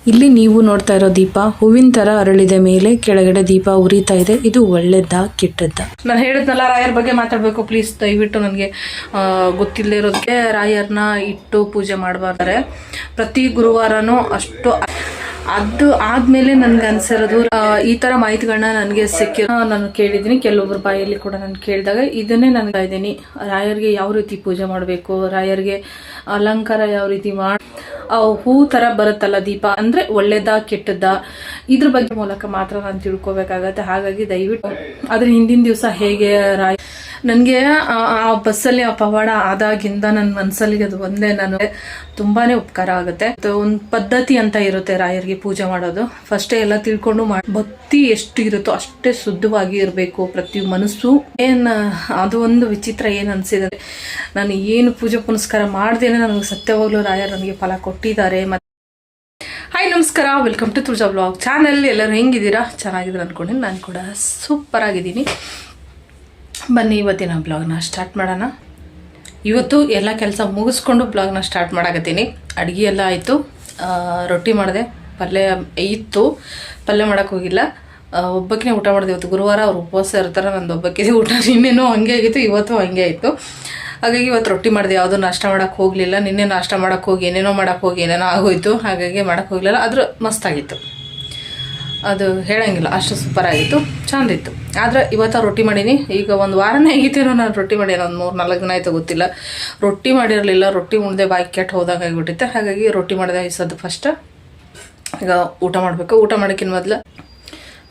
ಇಲ್ಲಿ ನೀವು ನೋಡ್ತಾ ಇರೋ ದೀಪ ಹೂವಿನ ತರ ಅರಳಿದ ಮೇಲೆ ಕೆಳಗಡೆ ದೀಪ ಉರಿತಾ ಇದೆ. ಇದು ಒಳ್ಳೇದಾ ಕೆಟ್ಟದ್ದಾ? ನಾನು ಹೇಳಿದ್ನಲ್ಲ ರಾಯರ್ ಬಗ್ಗೆ ಮಾತಾಡಬೇಕು ಪ್ಲೀಸ್ ದಯವಿಟ್ಟು. ನನಗೆ ಗೊತ್ತಿಲ್ಲದೆ ಇರೋದಕ್ಕೆ ರಾಯರ್ನ ಇಟ್ಟು ಪೂಜೆ ಮಾಡಬಾರ್ದಾರೆ. ಪ್ರತಿ ಗುರುವಾರನೂ ಅಷ್ಟು ಅದು ಆದ್ಮೇಲೆ ನನ್ಗೆ ಅನ್ಸಿರೋದು ಈ ತರ ಮಾಹಿತಿಗಳನ್ನ ನನಗೆ ಸಿಕ್ಕಿರೋ ನಾನು ಕೇಳಿದ್ದೀನಿ. ಕೆಲವೊಬ್ಬರ ಬಾಯಲ್ಲಿ ಕೂಡ ನಾನು ಕೇಳಿದಾಗ ಇದನ್ನೇ ನನಗೆ ಇದ್ದೀನಿ. ರಾಯರ್ಗೆ ಯಾವ ರೀತಿ ಪೂಜೆ ಮಾಡಬೇಕು, ರಾಯರ್ಗೆ ಅಲಂಕಾರ ಯಾವ ರೀತಿ ಹೂ ತರ ಬರುತ್ತಲ್ಲ ದೀಪ ಅಂದ್ರೆ ಒಳ್ಳೇದಾ ಕೆಟ್ಟದ್ದಾ ಇದ್ರ ಬಗ್ಗೆ ಮೂಲಕ ಮಾತ್ರ ನಾನು ತಿಳ್ಕೊಬೇಕಾಗತ್ತೆ. ಹಾಗಾಗಿ ದಯವಿಟ್ಟು ಅದ್ರ ಹಿಂದಿನ ದಿವಸ ಹೇಗೆ ನನಗೆ ಆ ಬಸ್ಸಲ್ಲಿ ಆ ಪವಾಡ ಆದಾಗಿಂದ ನನ್ನ ಮನಸ್ಸಲ್ಲಿ ಅದು ಒಂದೇ ತುಂಬಾನೇ ಉಪಕಾರ ಆಗುತ್ತೆ. ಒಂದು ಪದ್ಧತಿ ಅಂತ ಇರುತ್ತೆ ರಾಯರ್ಗೆ ಪೂಜೆ ಮಾಡೋದು. ಫಸ್ಟೇ ಎಲ್ಲ ತಿಳ್ಕೊಂಡು ಭಕ್ತಿ ಎಷ್ಟು ಇರುತ್ತೋ ಅಷ್ಟೇ ಶುದ್ಧವಾಗಿ ಇರಬೇಕು ಪ್ರತಿ ಮನಸ್ಸು. ಅದು ಒಂದು ವಿಚಿತ್ರ ಏನು ಅನ್ಸಿದೆ, ನಾನು ಏನು ಪೂಜೆ ಪುನಸ್ಕಾರ ಮಾಡ್ದೇನೆ ನನಗೆ ಸತ್ಯವಾಗ್ಲೂ ರಾಯರ್ ನನಗೆ ಫಲ ಕೊಟ್ಟಿದ್ದಾರೆ. ಹಾಯ್ ನಮಸ್ಕಾರ, welcome to Tulaja blog channel. ಎಲ್ಲರೂ ಹೆಂಗಿದ್ದೀರಾ? ಚೆನ್ನಾಗಿದ್ರು ಅನ್ಕೊಂಡಿನಿ. ನಾನು ಕೂಡ ಸೂಪರ್ ಆಗಿದ್ದೀನಿ. ಬನ್ನಿ ಇವತ್ತಿನ ಬ್ಲಾಗ್ನ ಸ್ಟಾರ್ಟ್ ಮಾಡೋಣ. ಇವತ್ತು ಎಲ್ಲ ಕೆಲಸ ಮುಗಿಸ್ಕೊಂಡು ಬ್ಲಾಗ್ನ ಸ್ಟಾರ್ಟ್ ಮಾಡಾಕತ್ತೀನಿ. ಅಡುಗೆ ಎಲ್ಲ ಆಯಿತು, ರೊಟ್ಟಿ ಮಾಡಿದೆ, ಪಲ್ಯ ಇತ್ತು, ಪಲ್ಯ ಮಾಡೋಕ್ಕೆ ಹೋಗಿಲ್ಲ. ಒಬ್ಬಕ್ಕೇ ಊಟ ಮಾಡಿದೆ. ಇವತ್ತು ಗುರುವಾರ, ಅವ್ರು ಉಪವಾಸ ಇರ್ತಾರೆ. ನಂದು ಒಬ್ಬಕ್ಕಿದೆ ಊಟ. ನಿನ್ನೆನೂ ಹಂಗೆ ಆಗಿತ್ತು, ಇವತ್ತು ಹಂಗೆ ಆಯಿತು. ಹಾಗಾಗಿ ಇವತ್ತು ರೊಟ್ಟಿ ಮಾಡಿದೆ. ಯಾವುದೂ ನಾಷ್ಟ ಮಾಡೋಕ್ಕೆ ಹೋಗಲಿಲ್ಲ. ನಿನ್ನೆ ನಾಷ್ಟ ಮಾಡೋಕ್ಕೆ ಹೋಗಿ ಏನೇನೋ ಮಾಡೋಕ್ಕೆ ಹೋಗಿ ಏನೇನೋ ಆಗೋಯ್ತು. ಹಾಗಾಗಿ ಮಾಡೋಕ್ಕೆ ಹೋಗಲಿಲ್ಲ. ಆದರೂ ಮಸ್ತಾಗಿತ್ತು, ಅದು ಹೇಳಂಗಿಲ್ಲ, ಅಷ್ಟು ಸೂಪರ್ ಆಗಿತ್ತು, ಚೆಂದಿತ್ತು. ಆದರೆ ಇವತ್ತು ರೊಟ್ಟಿ ಮಾಡೀನಿ. ಈಗ ಒಂದು ವಾರನೇ ಆಗಿತ್ತೇನೋ ನಾನು ರೊಟ್ಟಿ ಮಾಡಿ, ಒಂದು 3-4 ದಿನ ಆಯಿತು ಗೊತ್ತಿಲ್ಲ. ರೊಟ್ಟಿ ಮಾಡಿರಲಿಲ್ಲ, ರೊಟ್ಟಿ ಉಣ್ದೆ ಬಾಯಿ ಕೆಟ್ಟು ಹೋದಾಗ ಆಗಿಬಿಟ್ಟಿತ್ತೆ. ಹಾಗಾಗಿ ರೊಟ್ಟಿ ಮಾಡಿದೆ ಇಸದ್ದು ಫಸ್ಟ್. ಈಗ ಊಟ ಮಾಡಬೇಕು. ಊಟ ಮಾಡೋಕ್ಕಿಂತ ಮೊದಲು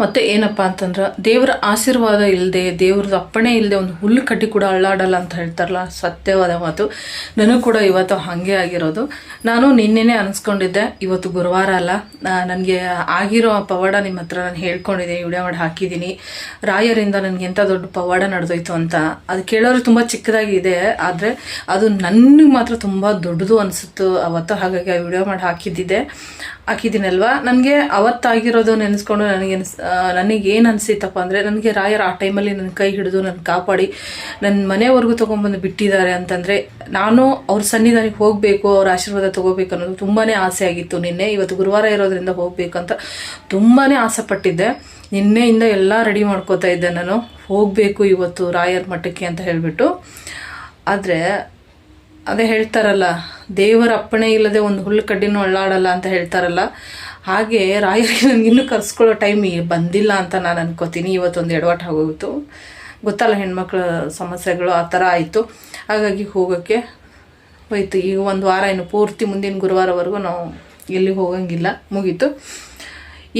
ಮತ್ತು ಏನಪ್ಪ ಅಂತಂದ್ರೆ, ದೇವರ ಆಶೀರ್ವಾದ ಇಲ್ಲದೆ, ದೇವ್ರದ್ದು ಅಪ್ಪಣೆ ಇಲ್ಲದೆ ಒಂದು ಹುಲ್ಲು ಕಡ್ಡಿ ಕೂಡ ಅಳ್ಳಾಡಲ್ಲ ಅಂತ ಹೇಳ್ತಾರಲ್ಲ, ಸತ್ಯವಾದ ಮಾತು. ನನಗೂ ಕೂಡ ಇವತ್ತು ಹಾಗೆ ಆಗಿರೋದು. ನಾನು ನಿನ್ನೆನೇ ಅನಿಸ್ಕೊಂಡಿದ್ದೆ, ಇವತ್ತು ಗುರುವಾರ ಅಲ್ಲ, ನನಗೆ ಆಗಿರೋ ಪವಾಡ ನಿಮ್ಮ ಹತ್ರ ನಾನು ಹೇಳ್ಕೊಂಡಿದ್ದೀನಿ, ವಿಡಿಯೋ ಮಾಡಿ ಹಾಕಿದ್ದೀನಿ. ರಾಯರಿಂದ ನನಗೆ ಎಂಥ ದೊಡ್ಡ ಪವಾಡ ನಡೆದೋಯ್ತು ಅಂತ. ಅದು ಕೇಳೋರು ತುಂಬ ಚಿಕ್ಕದಾಗಿದೆ, ಆದರೆ ಅದು ನನಗೆ ಮಾತ್ರ ತುಂಬ ದೊಡ್ಡದು ಅನಿಸುತ್ತು ಅವತ್ತು. ಹಾಗಾಗಿ ಆ ವಿಡಿಯೋ ಮಾಡಿ ಹಾಕಿದ್ದೀನಲ್ವ. ನನಗೆ ಅವತ್ತಾಗಿರೋದು ನೆನೆಸ್ಕೊಂಡು ನನಗೇನು ಅನಿಸಿತಪ್ಪ ಅಂದರೆ, ನನಗೆ ರಾಯರ್ ಆ ಟೈಮಲ್ಲಿ ನನ್ನ ಕೈ ಹಿಡಿದು ನನ್ನ ಕಾಪಾಡಿ ನನ್ನ ಮನೆವರೆಗೂ ತೊಗೊಂಬಂದು ಬಿಟ್ಟಿದ್ದಾರೆ ಅಂತಂದರೆ, ನಾನು ಅವ್ರ ಸನ್ನಿಧಾನಕ್ಕೆ ಹೋಗಬೇಕು, ಅವ್ರ ಆಶೀರ್ವಾದ ತೊಗೋಬೇಕು ಅನ್ನೋದು ತುಂಬಾ ಆಸೆ ಆಗಿತ್ತು. ನಿನ್ನೆ ಇವತ್ತು ಗುರುವಾರ ಇರೋದ್ರಿಂದ ಹೋಗಬೇಕಂತ ತುಂಬಾ ಆಸೆ ಪಟ್ಟಿದ್ದೆ. ನಿನ್ನೆಯಿಂದ ಎಲ್ಲ ರೆಡಿ ಮಾಡ್ಕೋತಾ ಇದ್ದೆ, ನಾನು ಹೋಗಬೇಕು ಇವತ್ತು ರಾಯರ್ ಮಠಕ್ಕೆ ಅಂತ ಹೇಳಿಬಿಟ್ಟು. ಆದರೆ ಅದೇ ಹೇಳ್ತಾರಲ್ಲ, ದೇವರ ಅಪ್ಪಣೆ ಇಲ್ಲದೆ ಒಂದು ಹುಲ್ಲು ಕಡ್ಡಿನೂ ಅಳ್ಳಾಡಲ್ಲ ಅಂತ ಹೇಳ್ತಾರಲ್ಲ, ಹಾಗೆ ರಾಯರಿಗೆ ನನಗಿನ್ನೂ ಕರ್ಸ್ಕೊಳ್ಳೋ ಟೈಮ್ ಬಂದಿಲ್ಲ ಅಂತ ನಾನು ಅನ್ಕೋತೀನಿ. ಇವತ್ತೊಂದು ಎಡವಟ್ಟು ಆಗೋಗಿತ್ತು, ಗೊತ್ತಲ್ಲ ಹೆಣ್ಮಕ್ಳ ಸಮಸ್ಯೆಗಳು ಆ ಥರ ಆಯಿತು. ಹಾಗಾಗಿ ಹೋಗೋಕ್ಕೆ ಹೋಯ್ತು. ಈಗ ಒಂದು ವಾರ ಇನ್ನು ಪೂರ್ತಿ ಮುಂದಿನ ಗುರುವಾರವರೆಗೂ ನಾವು ಎಲ್ಲಿ ಹೋಗಂಗಿಲ್ಲ, ಮುಗೀತು.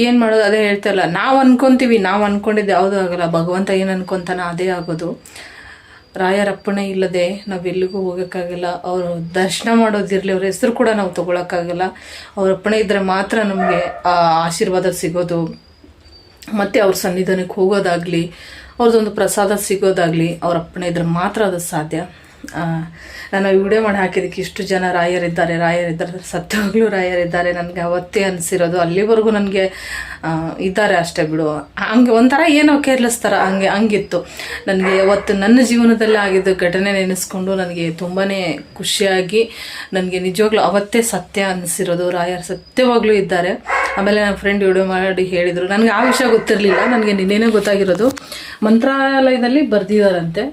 ಏನು ಮಾಡೋದು? ಅದೇ ಹೇಳ್ತಾರಲ್ಲ, ನಾವು ಅಂದ್ಕೊಂಡಿದ್ದು ಯಾವುದೂ ಆಗೋಲ್ಲ. ಭಗವಂತ ಏನು ಅನ್ಕೊತಾನ ಅದೇ ಆಗೋದು. ರಾಯರ ಅಪ್ಪಣೆ ಇಲ್ಲದೆ ನಾವೆಲ್ಲಿಗೂ ಹೋಗೋಕ್ಕಾಗಲ್ಲ. ಅವರು ದರ್ಶನ ಮಾಡೋದಿರಲಿ, ಅವ್ರ ಹೆಸರು ಕೂಡ ನಾವು ತೊಗೊಳಕ್ಕಾಗಲ್ಲ. ಅವ್ರ ಅಪ್ಪಣೆ ಇದ್ದರೆ ಮಾತ್ರ ನಮಗೆ ಆ ಆಶೀರ್ವಾದ ಸಿಗೋದು. ಮತ್ತು ಅವ್ರ ಸನ್ನಿಧಾನಕ್ಕೆ ಹೋಗೋದಾಗಲಿ, ಅವ್ರದ್ದೊಂದು ಪ್ರಸಾದ ಸಿಗೋದಾಗಲಿ ಅವ್ರ ಅಪ್ಪಣೆ ಇದ್ದರೆ ಮಾತ್ರ ಅದು ಸಾಧ್ಯ. ನಾನು ವಿಡಿಯೋ ಮಾಡಿ ಹಾಕಿದ್ದಕ್ಕೆ ಇಷ್ಟು ಜನ ರಾಯರಿದ್ದಾರೆ ಸತ್ಯವಾಗ್ಲೂ ರಾಯರಿದ್ದಾರೆ ನನಗೆ ಅವತ್ತೇ ಅನಿಸಿರೋದು. ಅಲ್ಲಿವರೆಗೂ ನನಗೆ ಇದ್ದಾರೆ ಅಷ್ಟೇ ಬಿಡು, ಹಂಗೆ ಒಂಥರ ಏನೋ ಕೇರ್ಲೆಸ್ ಥರ ಹಂಗಿತ್ತು ನನಗೆ. ಅವತ್ತು ನನ್ನ ಜೀವನದಲ್ಲಿ ಆಗಿದ್ದ ಘಟನೆ ನೆನೆಸ್ಕೊಂಡು ನನಗೆ ತುಂಬಾ ಖುಷಿಯಾಗಿ, ನನಗೆ ನಿಜವಾಗ್ಲೂ ಅವತ್ತೇ ಸತ್ಯ ಅನಿಸಿರೋದು, ರಾಯರ್ ಸತ್ಯವಾಗ್ಲೂ ಇದ್ದಾರೆ. ಆಮೇಲೆ ನನ್ನ ಫ್ರೆಂಡ್ ವಿಡಿಯೋ ಮಾಡಿ ಹೇಳಿದರು. ನನಗೆ ಆ ವಿಷಯ ಗೊತ್ತಿರಲಿಲ್ಲ, ನನಗೆ ನಿನ್ನೆನೇ ಗೊತ್ತಾಗಿರೋದು. ಮಂತ್ರಾಲಯದಲ್ಲಿ ಬರೆದಿದ್ದಾರಂತೆ,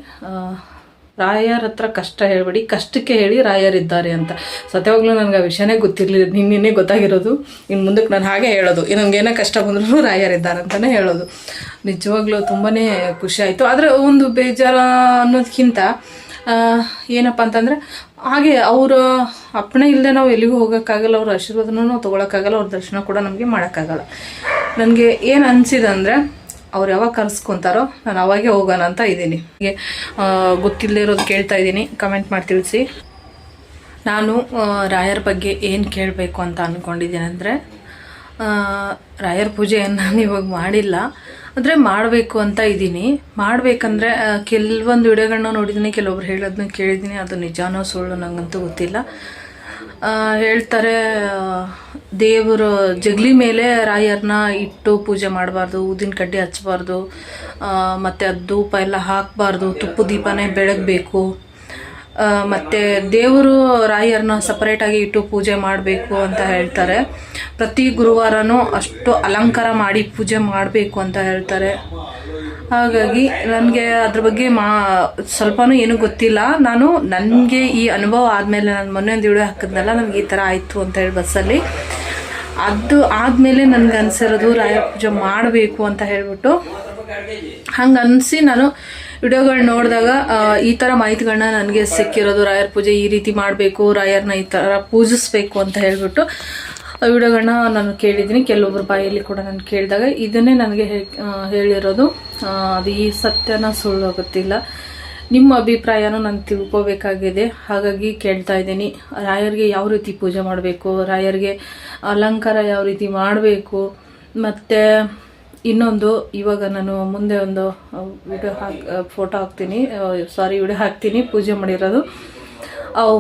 ರಾಯರ್ ಹತ್ರ ಕಷ್ಟ ಹೇಳಬೇಡಿ, ಕಷ್ಟಕ್ಕೆ ಹೇಳಿ ರಾಯರಿದ್ದಾರೆ ಅಂತ. ಸತ್ಯವಾಗ್ಲೂ ನನಗೆ ಆ ವಿಷಯನೇ ಗೊತ್ತಿರಲಿಲ್ಲ, ನಿನ್ನೆ ಗೊತ್ತಾಗಿರೋದು. ಇನ್ನು ಮುಂದಕ್ಕೆ ನಾನು ಹಾಗೆ ಹೇಳೋದು, ನನಗೇನೋ ಕಷ್ಟ ಬಂದರೂ ರಾಯರಿದ್ದಾರೆ ಅಂತಲೇ ಹೇಳೋದು. ನಿಜವಾಗ್ಲೂ ತುಂಬಾ ಖುಷಿ ಆಯಿತು. ಆದರೆ ಒಂದು ಬೇಜಾರು ಅನ್ನೋದಕ್ಕಿಂತ ಏನಪ್ಪ ಅಂತಂದರೆ, ಹಾಗೆ ಅವರ ಅಪ್ಪಣೆ ಇಲ್ಲದೆ ನಾವು ಎಲ್ಲಿಗೂ ಹೋಗೋಕ್ಕಾಗಲ್ಲ, ಅವ್ರ ಆಶೀರ್ವಾದನೂ ನಾವು ತೊಗೊಳಕ್ಕಾಗಲ್ಲ, ಅವ್ರ ದರ್ಶನ ಕೂಡ ನಮಗೆ ಮಾಡೋಕ್ಕಾಗಲ್ಲ. ನನಗೆ ಏನು ಅನಿಸಿದೆ ಅಂದರೆ, ಅವ್ರು ಯಾವಾಗ ಕರೆಸ್ಕೊತಾರೋ ನಾನು ಅವಾಗೆ ಹೋಗೋಣ ಅಂತ ಇದ್ದೀನಿ. ಹೀಗೆ ಗೊತ್ತಿಲ್ಲದೆ ಇರೋದು ಕೇಳ್ತಾ ಇದ್ದೀನಿ, ಕಮೆಂಟ್ ಮಾಡಿ ತಿಳಿಸಿ. ನಾನು ರಾಯರ ಬಗ್ಗೆ ಏನು ಕೇಳಬೇಕು ಅಂತ ಅಂದ್ಕೊಂಡಿದ್ದೀನಿ ಅಂದರೆ, ರಾಯರ ಪೂಜೆಯನ್ನು ನಾನು ಇವಾಗ ಮಾಡಿಲ್ಲ, ಆದರೆ ಮಾಡಬೇಕು ಅಂತ ಇದ್ದೀನಿ. ಮಾಡಬೇಕಂದ್ರೆ ಕೆಲವೊಂದು ವಿಡಿಯೋಗಳನ್ನ ನೋಡಿದ್ದೀನಿ, ಕೆಲವೊಬ್ರು ಹೇಳೋದನ್ನ ಕೇಳಿದ್ದೀನಿ. ಅದು ನಿಜಾನೋ ಸುಳ್ಳು ನನಗಂತೂ ಗೊತ್ತಿಲ್ಲ. ಹೇಳ್ತಾರೆ, ದೇವರು ಜಗಲಿ ಮೇಲೆ ರಾಯರ್ನ ಇಟ್ಟು ಪೂಜೆ ಮಾಡಬಾರ್ದು, ಊದಿನ ಕಡ್ಡಿ ಹಚ್ಚಬಾರ್ದು, ಮತ್ತು ಅದು ಧೂಪ ಎಲ್ಲ ಹಾಕಬಾರ್ದು, ತುಪ್ಪ ದೀಪನೇ ಬೆಳಗಬೇಕು, ಮತ್ತು ದೇವರು ರಾಯರನ್ನ ಸಪರೇಟಾಗಿ ಇಟ್ಟು ಪೂಜೆ ಮಾಡಬೇಕು ಅಂತ ಹೇಳ್ತಾರೆ. ಪ್ರತಿ ಗುರುವಾರನೂ ಅಷ್ಟು ಅಲಂಕಾರ ಮಾಡಿ ಪೂಜೆ ಮಾಡಬೇಕು ಅಂತ ಹೇಳ್ತಾರೆ. ಹಾಗಾಗಿ ನನಗೆ ಅದ್ರ ಬಗ್ಗೆ ಸ್ವಲ್ಪನೂ ಏನೂ ಗೊತ್ತಿಲ್ಲ. ನನಗೆ ಈ ಅನುಭವ ಆದಮೇಲೆ ನಾನು ಮೊನ್ನೆ ಒಂದು ವಿಡಿಯೋ ಹಾಕಿದ್ನಲ್ಲ, ನನಗೆ ಈ ಥರ ಆಯಿತು ಅಂತ ಹೇಳಿ ಬಸ್ಸಲ್ಲಿ, ಅದು ಆದಮೇಲೆ ನನಗೆ ಅನಿಸಿರೋದು ರಾಯರ ಪೂಜೆ ಮಾಡಬೇಕು ಅಂತ ಹೇಳ್ಬಿಟ್ಟು. ಹಂಗೆ ಅನಿಸಿ ನಾನು ವಿಡಿಯೋಗಳು ನೋಡಿದಾಗ ಈ ಥರ ಮಾಹಿತಿಗಳನ್ನ ನನಗೆ ಸಿಕ್ಕಿರೋದು. ರಾಯರ ಪೂಜೆ ಈ ರೀತಿ ಮಾಡಬೇಕು, ರಾಯರನ್ನ ಈ ಥರ ಪೂಜಿಸ್ಬೇಕು ಅಂತ ಹೇಳ್ಬಿಟ್ಟು ವಿಡಿಯೋಗಳನ್ನ ನಾನು ಕೇಳಿದ್ದೀನಿ. ಕೆಲವೊಬ್ಬರ ಬಾಯಲ್ಲಿ ಕೂಡ ನಾನು ಕೇಳಿದಾಗ ಇದನ್ನೇ ನನಗೆ ಹೇಳಿರೋದು. ಅದು ಈ ಸತ್ಯನ ಸುಳ್ಳು ಗೊತ್ತಿಲ್ಲ, ನಿಮ್ಮ ಅಭಿಪ್ರಾಯನೂ ನಾನು ತಿಳ್ಕೋಬೇಕಾಗಿದೆ. ಹಾಗಾಗಿ ಕೇಳ್ತಾ ಇದ್ದೀನಿ, ರಾಯರಿಗೆ ಯಾವ ರೀತಿ ಪೂಜೆ ಮಾಡಬೇಕು, ರಾಯರಿಗೆ ಅಲಂಕಾರ ಯಾವ ರೀತಿ ಮಾಡಬೇಕು. ಮತ್ತು ಇನ್ನೊಂದು, ಇವಾಗ ನಾನು ಮುಂದೆ ಒಂದು ವಿಡಿಯೋ ಹಾಕ್ತೀನಿ ಪೂಜೆ ಮಾಡಿರೋದು.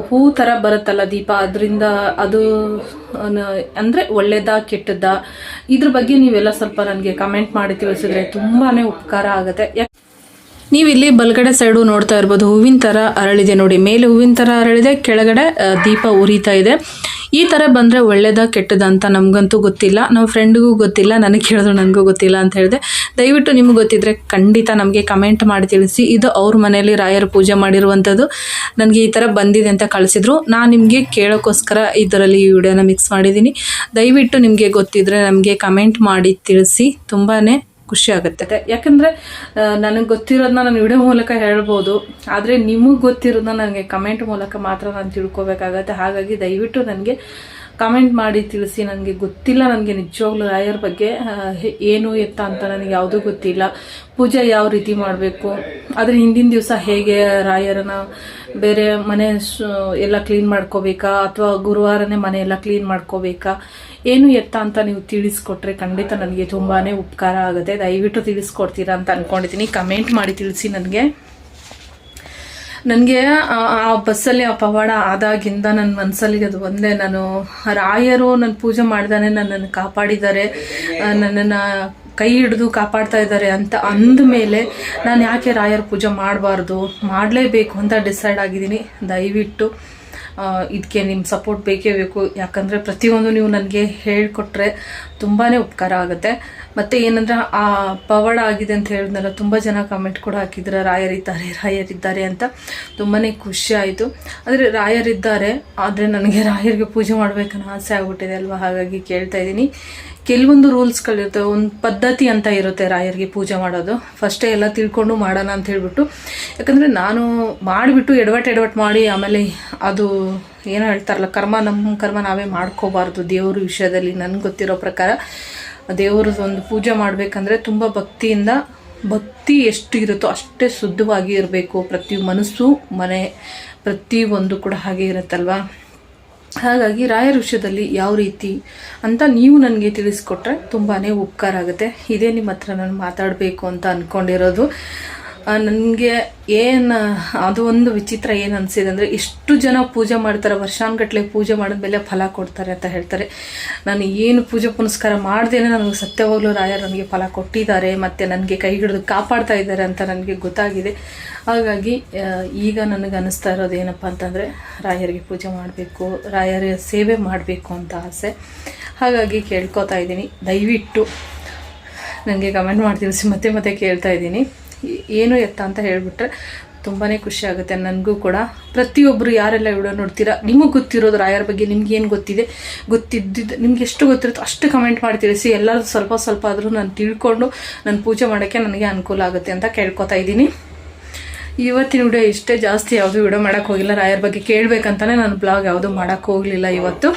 ಹೂ ಥರ ಬರುತ್ತಲ್ಲ ದೀಪ, ಅದರಿಂದ ಅದು ಅಂದರೆ ಒಳ್ಳೇದಾ ಕೆಟ್ಟದ್ದಾ, ಇದ್ರ ಬಗ್ಗೆ ನೀವೆಲ್ಲ ಸ್ವಲ್ಪ ನನಗೆ ಕಮೆಂಟ್ ಮಾಡಿ ತಿಳಿಸಿದ್ರೆ ತುಂಬಾ ಉಪಕಾರ ಆಗುತ್ತೆ. ನೀವಿಲ್ಲಿ ಬಲಗಡೆ ಸೈಡು ನೋಡ್ತಾ ಇರ್ಬೋದು, ಹೂವಿನ ಥರ ಅರಳಿದೆ ನೋಡಿ. ಮೇಲೆ ಹೂವಿನ ಥರ ಅರಳಿದೆ, ಕೆಳಗಡೆ ದೀಪ ಉರಿತಾ ಇದೆ. ಈ ಥರ ಬಂದರೆ ಒಳ್ಳೇದಾ ಕೆಟ್ಟದ ಅಂತ ನಮಗಂತೂ ಗೊತ್ತಿಲ್ಲ, ನಮ್ಮ ಫ್ರೆಂಡ್ಗೂ ಗೊತ್ತಿಲ್ಲ, ನನಗೆ ಕೇಳಿದ್ರು ನನಗೂ ಗೊತ್ತಿಲ್ಲ ಅಂತ ಹೇಳಿದೆ. ದಯವಿಟ್ಟು ನಿಮ್ಗೆ ಗೊತ್ತಿದ್ರೆ ಖಂಡಿತ ನಮಗೆ ಕಮೆಂಟ್ ಮಾಡಿ ತಿಳಿಸಿ. ಇದು ಅವ್ರ ಮನೆಯಲ್ಲಿ ರಾಯರ ಪೂಜೆ ಮಾಡಿರುವಂಥದ್ದು, ನನಗೆ ಈ ಥರ ಬಂದಿದೆ ಅಂತ ಕಳಿಸಿದ್ರು. ನಾನು ನಿಮಗೆ ಕೇಳೋಕ್ಕೋಸ್ಕರ ಇದರಲ್ಲಿ ಈ ವಿಡಿಯೋನ ಮಿಕ್ಸ್ ಮಾಡಿದ್ದೀನಿ. ದಯವಿಟ್ಟು ನಿಮಗೆ ಗೊತ್ತಿದ್ರೆ ನಮಗೆ ಕಮೆಂಟ್ ಮಾಡಿ ತಿಳಿಸಿ, ತುಂಬಾ ಖುಷಿ ಆಗುತ್ತೆ. ಯಾಕಂದರೆ ನನಗೆ ಗೊತ್ತಿರೋದನ್ನ ನಾನು ವಿಡಿಯೋ ಮೂಲಕ ಹೇಳ್ಬೋದು, ಆದರೆ ನಿಮಗೆ ಗೊತ್ತಿರೋದನ್ನ ನನಗೆ ಕಮೆಂಟ್ ಮೂಲಕ ಮಾತ್ರ ನಾನು ತಿಳ್ಕೊಬೇಕಾಗತ್ತೆ. ಹಾಗಾಗಿ ದಯವಿಟ್ಟು ನನಗೆ ಕಮೆಂಟ್ ಮಾಡಿ ತಿಳಿಸಿ. ನನಗೆ ಗೊತ್ತಿಲ್ಲ, ನನಗೆ ನಿಜವಾಗ್ಲೂ ರಾಯರ ಬಗ್ಗೆ ಏನು ಎತ್ತ ಅಂತ ನನಗೆ ಯಾವುದೂ ಗೊತ್ತಿಲ್ಲ. ಪೂಜೆ ಯಾವ ರೀತಿ ಮಾಡಬೇಕು, ಆದರೆ ಹಿಂದಿನ ದಿವಸ ಹೇಗೆ ರಾಯರನ್ನ ಬೇರೆ ಮನೆ ಎಲ್ಲ ಕ್ಲೀನ್ ಮಾಡ್ಕೋಬೇಕಾ, ಅಥವಾ ಗುರುವಾರನೇ ಮನೆ ಎಲ್ಲ ಕ್ಲೀನ್ ಮಾಡ್ಕೋಬೇಕಾ, ಏನು ಎತ್ತ ಅಂತ ನೀವು ತಿಳಿಸ್ಕೊಟ್ರೆ ಖಂಡಿತ ನನಗೆ ತುಂಬಾ ಉಪಕಾರ ಆಗುತ್ತೆ. ದಯವಿಟ್ಟು ತಿಳಿಸ್ಕೊಡ್ತೀರಾ ಅಂತ ಅಂದ್ಕೊಂಡಿದ್ದೀನಿ. ಕಮೆಂಟ್ ಮಾಡಿ ತಿಳಿಸಿ. ನನಗೆ ಆ ಬಸ್ಸಲ್ಲಿ ಆ ಪವಾಡ ಆದಾಗಿಂದ ನನ್ನ ಮನಸ್ಸಲ್ಲಿ ಅದು ಒಂದೇ, ನಾನು ರಾಯರು ನನ್ನ ಪೂಜೆ ಮಾಡ್ದಾನೆ ನನ್ನನ್ನು ಕಾಪಾಡಿದ್ದಾರೆ, ನನ್ನನ್ನು ಕೈ ಹಿಡಿದು ಕಾಪಾಡ್ತಾ ಇದ್ದಾರೆ ಅಂತ ಅಂದಮೇಲೆ ನಾನು ಯಾಕೆ ರಾಯರ ಪೂಜೆ ಮಾಡಬಾರ್ದು, ಮಾಡಲೇಬೇಕು ಅಂತ ಡಿಸೈಡ್ ಆಗಿದ್ದೀನಿ. ದಯವಿಟ್ಟು ಇದಕ್ಕೆ ನಿಮ್ಮ ಸಪೋರ್ಟ್ ಬೇಕೇ ಬೇಕು. ಯಾಕಂದರೆ ಪ್ರತಿಯೊಂದು ನೀವು ನನಗೆ ಹೇಳಿಕೊಟ್ರೆ ತುಂಬಾ ಉಪಕಾರ ಆಗುತ್ತೆ. ಮತ್ತು ಏನಂದರೆ ಆ ಪವಾಡ ಆಗಿದೆ ಅಂತ ಹೇಳಿದ್ನಲ್ಲ, ತುಂಬ ಜನ ಕಮೆಂಟ್ ಕೂಡ ಹಾಕಿದ್ರೆ ರಾಯರಿದ್ದಾರೆ ಅಂತ. ತುಂಬಾ ಖುಷಿ ಆಯಿತು. ಆದರೆ ರಾಯರಿದ್ದಾರೆ, ಆದರೆ ನನಗೆ ರಾಯರಿಗೆ ಪೂಜೆ ಮಾಡಬೇಕನ್ನೋ ಆಸೆ ಆಗ್ಬಿಟ್ಟಿದೆ ಅಲ್ವಾ. ಹಾಗಾಗಿ ಕೇಳ್ತಾ ಇದ್ದೀನಿ. ಕೆಲವೊಂದು ರೂಲ್ಸ್ಗಳಿರ್ತವೆ, ಒಂದು ಪದ್ಧತಿ ಅಂತ ಇರುತ್ತೆ ರಾಯರಿಗೆ ಪೂಜೆ ಮಾಡೋದು. ಫಸ್ಟೇ ಎಲ್ಲ ತಿಳ್ಕೊಂಡು ಮಾಡೋಣ ಅಂತ ಹೇಳ್ಬಿಟ್ಟು. ಯಾಕಂದರೆ ನಾನು ಮಾಡಿಬಿಟ್ಟು ಎಡವಟ್ಟು ಮಾಡಿ ಆಮೇಲೆ ಅದು ಏನೋ ಹೇಳ್ತಾರಲ್ಲ, ನಮ್ಮ ಕರ್ಮ ನಾವೇ ಮಾಡ್ಕೋಬಾರ್ದು ದೇವ್ರ ವಿಷಯದಲ್ಲಿ. ನನಗೆ ಗೊತ್ತಿರೋ ಪ್ರಕಾರ ದೇವ್ರದ್ದು ಒಂದು ಪೂಜೆ ಮಾಡಬೇಕಂದ್ರೆ ತುಂಬ ಭಕ್ತಿ ಎಷ್ಟು ಇರುತ್ತೋ ಅಷ್ಟೇ ಶುದ್ಧವಾಗಿ ಇರಬೇಕು. ಪ್ರತಿ ಮನಸ್ಸು ಮನೆ ಪ್ರತಿಯೊಂದು ಕೂಡ ಹಾಗೆ ಇರುತ್ತಲ್ವ. ಹಾಗಾಗಿ ರಾಯರ ವಿಷಯದಲ್ಲಿ ಯಾವ ರೀತಿ ಅಂತ ನೀವು ನನಗೆ ತಿಳಿಸ್ಕೊಟ್ರೆ ತುಂಬಾ ಉಪಕಾರ ಆಗುತ್ತೆ. ಇದೇ ನಿಮ್ಮ ಹತ್ರ ನಾನು ಮಾತಾಡಬೇಕು ಅಂತ ಅಂದ್ಕೊಂಡಿರೋದು. ನನಗೆ ಅದು ಒಂದು ವಿಚಿತ್ರ ಏನು ಅನಿಸಿದೆ ಅಂದರೆ, ಎಷ್ಟು ಜನ ಪೂಜೆ ಮಾಡ್ತಾರೆ, ವರ್ಷಾನುಗಟ್ಟಲೆ ಪೂಜೆ ಮಾಡಿದ್ಮೇಲೆ ಫಲ ಕೊಡ್ತಾರೆ ಅಂತ ಹೇಳ್ತಾರೆ. ನಾನು ಏನು ಪೂಜೆ ಪುನಸ್ಕಾರ ಮಾಡ್ದೇನೆ ನನಗೆ ಸತ್ಯವಾಗ್ಲೂ ರಾಯರು ನನಗೆ ಫಲ ಕೊಟ್ಟಿದ್ದಾರೆ, ಮತ್ತು ನನಗೆ ಕೈ ಹಿಡಿದು ಕಾಪಾಡ್ತಾ ಇದ್ದಾರೆ ಅಂತ ನನಗೆ ಗೊತ್ತಾಗಿದೆ. ಹಾಗಾಗಿ ಈಗ ನನಗೆ ಅನ್ನಿಸ್ತಾ ಇರೋದು ಏನಪ್ಪ ಅಂತಂದರೆ, ರಾಯರಿಗೆ ಪೂಜೆ ಮಾಡಬೇಕು, ರಾಯರ ಸೇವೆ ಮಾಡಬೇಕು ಅಂತ ಆಸೆ. ಹಾಗಾಗಿ ಕೇಳ್ಕೊತಾ ಇದ್ದೀನಿ. ದಯವಿಟ್ಟು ನನಗೆ ಕಮೆಂಟ್ ಮಾಡಿ ತಿಳಿಸಿ. ಮತ್ತೆ ಕೇಳ್ತಾ ಇದ್ದೀನಿ, ಏನು ಎತ್ತ ಅಂತ ಹೇಳಿಬಿಟ್ರೆ ತುಂಬಾ ಖುಷಿ ಆಗುತ್ತೆ ನನಗೂ ಕೂಡ. ಪ್ರತಿಯೊಬ್ಬರು ಯಾರೆಲ್ಲ ವಿಡಿಯೋ ನೋಡ್ತೀರಾ, ನಿಮಗೆ ಗೊತ್ತಿರೋದು ರಾಯರ ಬಗ್ಗೆ ನಿಮ್ಗೆ ಏನು ಗೊತ್ತಿದ್ದಿದ್ದು ನಿಮ್ಗೆ ಎಷ್ಟು ಗೊತ್ತಿರುತ್ತೋ ಅಷ್ಟು ಕಮೆಂಟ್ ಮಾಡಿ ತಿಳಿಸಿ. ಎಲ್ಲರೂ ಸ್ವಲ್ಪ ಆದರೂ ನಾನು ತಿಳ್ಕೊಂಡು ನಾನು ಪೂಜೆ ಮಾಡೋಕ್ಕೆ ನನಗೆ ಅನುಕೂಲ ಆಗುತ್ತೆ ಅಂತ ಕೇಳ್ಕೊತಾ ಇದ್ದೀನಿ. ಇವತ್ತಿನ ವಿಡಿಯೋ ಇಷ್ಟೇ, ಜಾಸ್ತಿ ಯಾವುದೂ ವಿಡಿಯೋ ಮಾಡೋಕ್ಕೆ ಹೋಗಿಲ್ಲ. ರಾಯರ ಬಗ್ಗೆ ಕೇಳಬೇಕಂತಲೇ ನಾನು ಬ್ಲಾಗ್ ಯಾವುದೂ ಮಾಡೋಕ್ಕೆ ಹೋಗಲಿಲ್ಲ ಇವತ್ತು.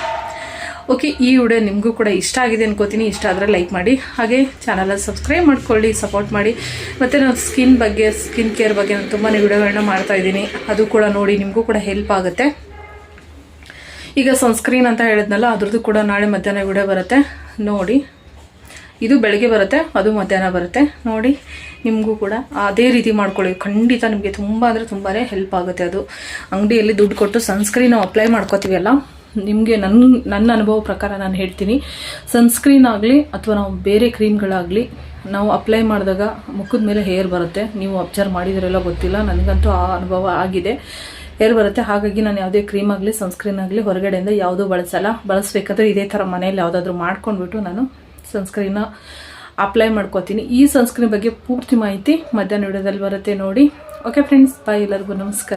ಓಕೆ, ಈ ವಿಡಿಯೋ ನಿಮಗೂ ಕೂಡ ಇಷ್ಟ ಆಗಿದೆ ಅನ್ಕೋತೀನಿ. ಇಷ್ಟ ಆದರೆ ಲೈಕ್ ಮಾಡಿ, ಹಾಗೆ ಚಾನಲ್ ಸಬ್ಸ್ಕ್ರೈಬ್ ಮಾಡ್ಕೊಳ್ಳಿ, ಸಪೋರ್ಟ್ ಮಾಡಿ. ಮತ್ತು ನಾನು ಸ್ಕಿನ್ ಕೇರ್ ಬಗ್ಗೆ ನಾನು ತುಂಬಾ ವಿಡಿಯೋಗಳನ್ನ ಮಾಡ್ತಾಯಿದ್ದೀನಿ, ಅದು ಕೂಡ ನೋಡಿ, ನಿಮಗೂ ಕೂಡ ಹೆಲ್ಪ್ ಆಗುತ್ತೆ. ಈಗ ಸನ್ಸ್ಕ್ರೀನ್ ಅಂತ ಹೇಳಿದ್ನಲ್ಲ, ಅದ್ರದ್ದು ಕೂಡ ನಾಳೆ ಮಧ್ಯಾಹ್ನ ವಿಡಿಯೋ ಬರುತ್ತೆ ನೋಡಿ. ಇದು ಬೆಳಗ್ಗೆ ಬರುತ್ತೆ, ಅದು ಮಧ್ಯಾಹ್ನ ಬರುತ್ತೆ ನೋಡಿ. ನಿಮಗೂ ಕೂಡ ಅದೇ ರೀತಿ ಮಾಡ್ಕೊಳ್ಳಿ, ಖಂಡಿತ ನಿಮಗೆ ತುಂಬ ಅಂದರೆ ತುಂಬಾ ಹೆಲ್ಪ್ ಆಗುತ್ತೆ. ಅದು ಅಂಗಡಿಯಲ್ಲಿ ದುಡ್ಡು ಕೊಟ್ಟು ಸನ್ಸ್ಕ್ರೀನ್ ನಾವು ಅಪ್ಲೈ ಮಾಡ್ಕೋತೀವಲ್ಲ, ನಿಮಗೆ ನನ್ನ ಅನುಭವ ಪ್ರಕಾರ ನಾನು ಹೇಳ್ತೀನಿ, ಸನ್ಸ್ಕ್ರೀನ್ ಆಗಲಿ ಅಥವಾ ನಾವು ಬೇರೆ ಕ್ರೀಮ್ಗಳಾಗಲಿ ನಾವು ಅಪ್ಲೈ ಮಾಡಿದಾಗ ಮುಖದ ಮೇಲೆ ಹೇರ್ ಬರುತ್ತೆ. ನೀವು ಅಬ್ಸರ್ವ್ ಮಾಡಿದಿರಲ್ಲ ಗೊತ್ತಿಲ್ಲ, ನನಗಂತೂ ಆ ಅನುಭವ ಆಗಿದೆ. ಹೇರ್ ಬರುತ್ತೆ. ಹಾಗಾಗಿ ನಾನು ಯಾವುದೇ ಕ್ರೀಮ್ ಆಗಲಿ ಸನ್ಸ್ಕ್ರೀನ್ ಆಗಲಿ ಹೊರಗಡೆಯಿಂದ ಯಾವುದೂ ಬಳಸಬೇಕಾದ್ರೆ ಇದೇ ಥರ ಮನೇಲಿ ಯಾವುದಾದ್ರೂ ಮಾಡ್ಕೊಂಡ್ಬಿಟ್ಟು ನಾನು ಸನ್ಸ್ಕ್ರೀನ್ನ ಅಪ್ಲೈ ಮಾಡ್ಕೋತೀನಿ. ಈ ಸನ್ಸ್ಕ್ರೀನ್ ಬಗ್ಗೆ ಪೂರ್ತಿ ಮಾಹಿತಿ ಮಧ್ಯಾಹ್ನ ವಿಡಿಯೋದಲ್ಲಿ ಬರುತ್ತೆ ನೋಡಿ. ಓಕೆ ಫ್ರೆಂಡ್ಸ್, ಬಾಯ್, ಎಲ್ಲರಿಗೂ ನಮಸ್ಕಾರ.